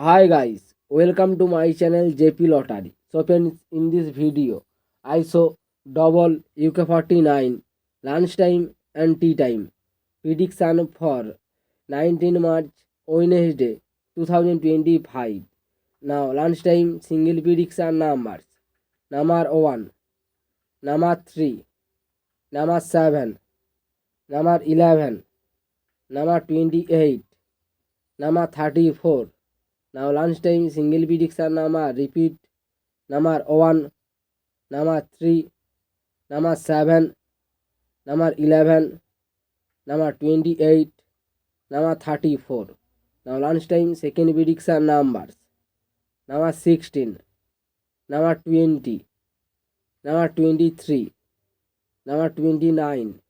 Hi guys, welcome to my channel JP Lottery. So friends, in this video, I saw double UK49 lunchtime and tea time prediction for 19 March Wednesday 2025. Now lunchtime single prediction numbers: number 1, number 3, number 7, number 11, number 28, number 34. Now lunchtime single prediction number repeat: number 1, number 3, number 7, number 11, number 28, number 34. Now lunchtime second prediction numbers: number 16, number 20, number 23, number 29,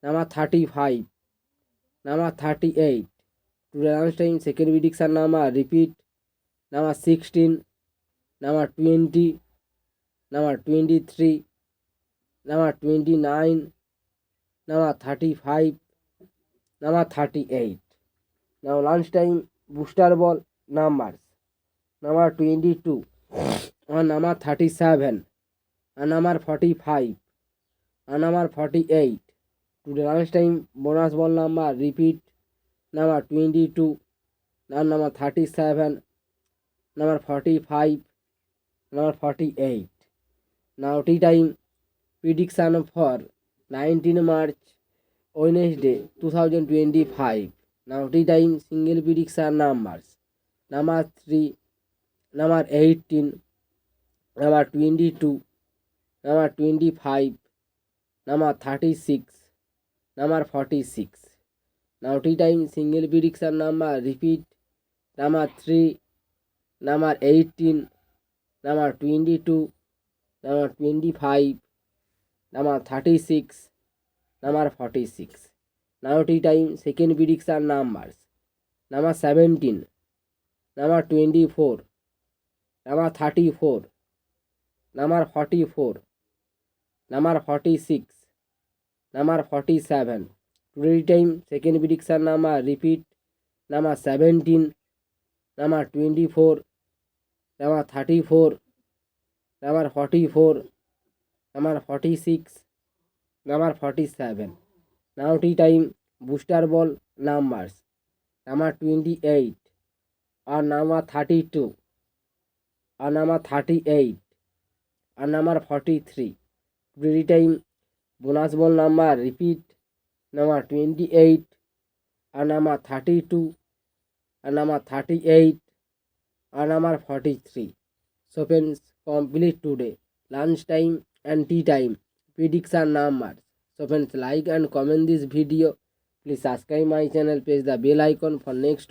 number 35, number 38. Today lunchtime second prediction number repeat: number 16, number 20, number 23, number 29, number 35, number 38. Now lunchtime booster ball numbers: number 22, and number 37, and number 45, and number 48. Today lunchtime bonus ball number repeat: number 22, and number 37, number 45, number 48. Now tea time prediction for 19 March Wednesday 2025. Now tea time single prediction numbers: number 3, number 18, number 22, number 25, number 36, number 46. Now tea time single prediction number repeat: number 3, number 18, number 22, number 25, number 36, number 46. Now tea time second prediction numbers: number 17, number 24, number 34, number 44, number 46, number 47. Today time second prediction number repeat: number 17, number 24, number 34, number 44, number 46, number 47. Now tea time booster ball numbers: number 28, or number 32, or number 38, or number 43. Today time bonus ball number repeat: number 28, or number 32, or number 38, or number 43. So friends, complete today lunchtime and tea time prediction numbers. So friends, like and comment this video. Please subscribe my channel, press the bell icon for next